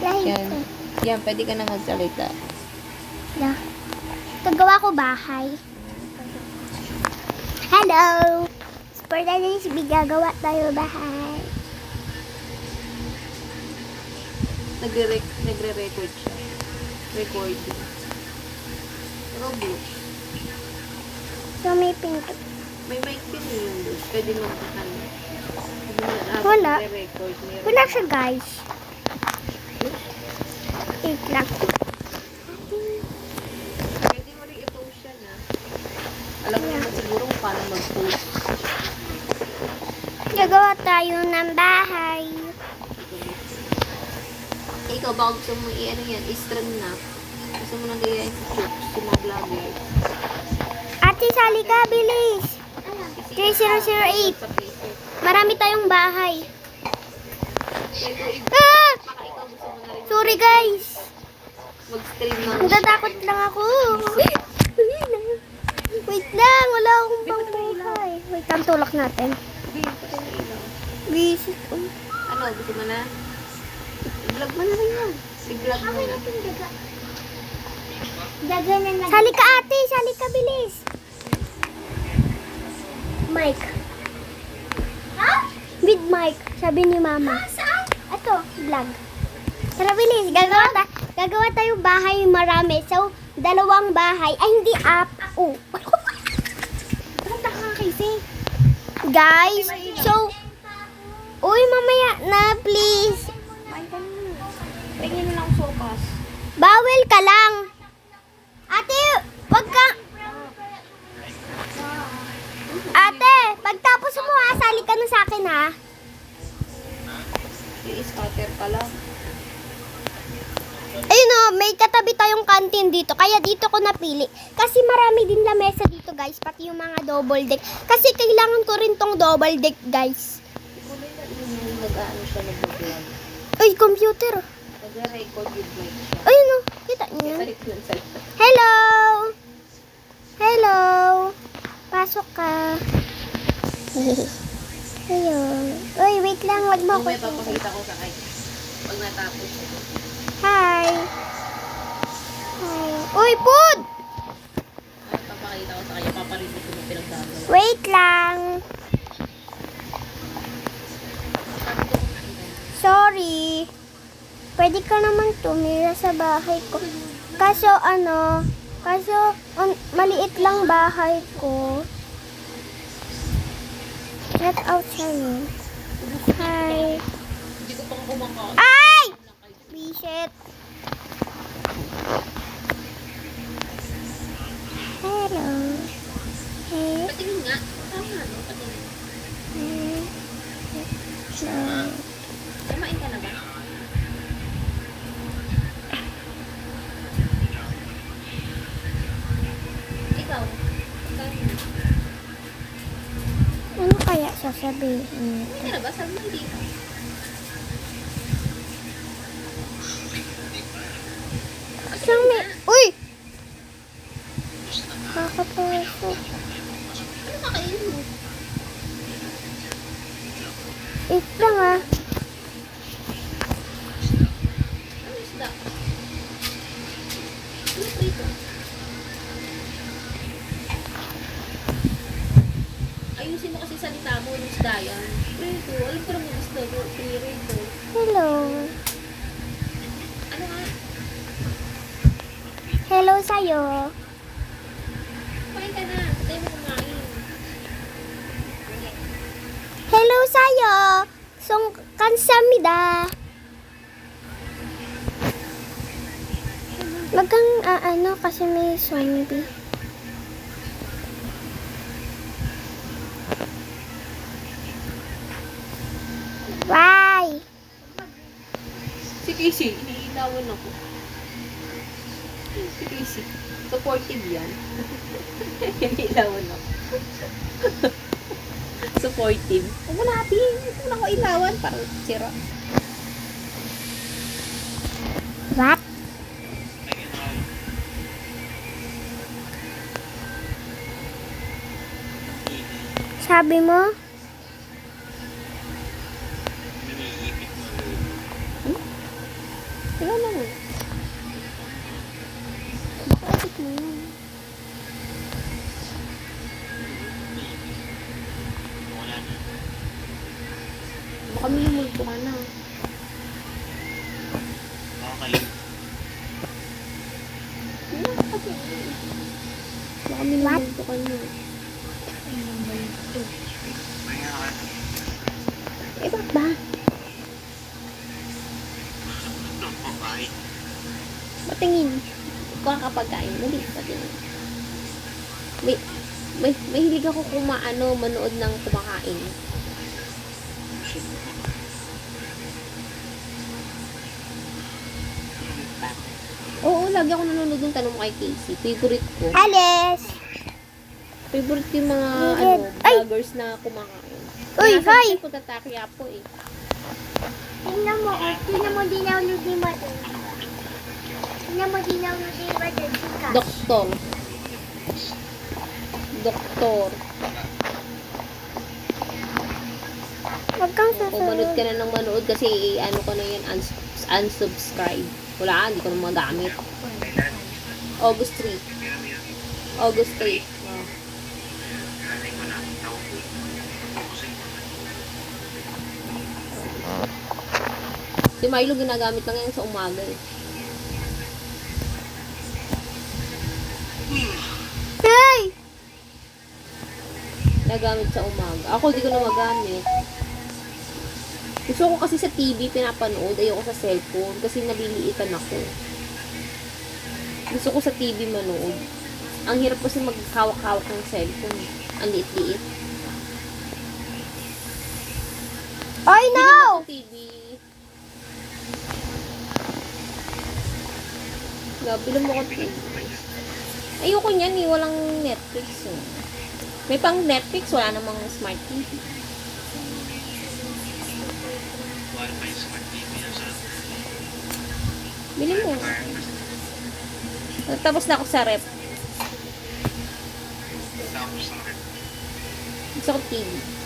Yan. Yan, pwede ka na magsalita. Yeah. Gagawa ko bahay. Hello! For the days, gagawa tayo bahay. Nagre-record siya. Recording. Roblox. So, may pink. May mic pin yun doon. Pwede mo ano. Wala. Record. Wala siya, guys. Wait lang. Pwede mo rin i-post siya na. Alam mo naman siguro kung paano mag-post. Gagawa tayo ng bahay. Ikaw, baka gusto mo i-ano yan, i-stream na. Gusto mo nang gayahin sa chips, si mga vlogger. Ate, sali ka, bilis. 3008. Sa Facebook. Marami tayong bahay. Pwede, Ah! baka ikaw gusto mo na rin Sorry, guys. mag-stream ng Natatakot lang ako. Wait lang, wala akong pangbuhay. Wait lang, tulak natin. Visit ko. Ano, gusto mo na? I-vlog mo na rin yan. I-vlog mo na. Sali ka, ate. Sali ka, bilis. Mike. Ha? With Mike, sabi ni mama. Saan? Ito, vlog. Tara, bilis. Gagawa tayo bahay marami. So, 2 bahay. Ay, hindi up. Oh. Punta ka kasi. Guys, so, uy, mamaya na, please. Tingin mo lang sopas. Bawal ka lang. Ate, wag ka. Ate, pagtapos mo ha, sali ka na sa akin ha. I-scatter ka lang. Ayun o, may katabi tayong kantin dito. Kaya dito ko napili. Kasi marami din lamesa dito guys. Pati yung mga double deck. Kasi kailangan ko rin tong double deck guys. Kulay na yung nag-ano siya, nag-vlog. Uy, computer. Nag-record with mic siya. Ayun o, kita niyo. Balik nun sa Hello! Hello! Pasok ka. Ayun. Uy, wait lang. Wag mo Kung may ako. papakita ko sa kanya. Pag natapos. Hi! Hi. Uy, Pud! Papakita ko sa kanya. Paparinig ko yung pinagdagawa. Wait lang. Sorry. Pwede ka naman tumira sa bahay ko. Kaso maliit lang bahay ko. Shout out sa'yo. Hi. Hindi ko pang kumakain. Ay! Bisit. Hello. Hey. Patingin nga. Tama, no? Patingin. Hey. Kumain ka na ba? Ikaw? Kain na. Ano kaya sasabihin? Kumain ka na ba? Sabi mo hindi ka. Saan may... Uy! Kakapasok. Ano makain mo? Wait lang ah. Ano isda? Ano prito? Ayusin mo kasi salita mo ng isda yan. Prito. Alam ko naman isda mo. Prito. Hello. Ano nga? Hello sa'yo. Kumain ka na. Patay mo kumain. Hello sa'yo. Song kansamida. Wag kang ano kasi may zombie. Why? Si Casey, iniilawan ako. Si Casey, supportive yan. Iniilawan ako. Supportive. Huwag mo natin. Huwag mo na ako ilawan para sira. What? Sabi mo? Wala naman. Bakit mo yun? Baka may multo ka na. Baka may multo ka na. Eh, bakit ba? Patingin. Kung kakapagkain, dali, patingin. May hilig ako manood ng kumakain. Oo, lagi ako nanonood ng Tanong Kay Casey. Favorite ko. Alice! Favorite ko yung mga Ay! vloggers na kumakain. Uy, hi! Ko tatakya po eh. Tingnan mo, tingnan mo dinaw ni Mother. Tingnan mo dinaw ni Mother. Doktor. Huwag kang Kung manood ka na ng manood kasi ano ko na yan, unsubscribe. Wala, hindi ko na magamit. August 3. August 3. Wow. Si Milo ginagamit lang yan sa umaga eh. Hey! Nagamit sa umaga. Ako di ko na magamit. Gusto ko kasi sa TV pinapanood, ayoko sa cellphone kasi naliliitan ako. Gusto ko sa TV manood. Ang hirap kasi maghawak-hawak ng cellphone. Ang liit-liit. I Hindi know! naman sa TV. Bilong mo ko TV. Ayoko niyan eh, walang Netflix eh. May pang Netflix, wala namang smart TV. Bili mo. Tapos na ako sa rep. Gusto ko TV.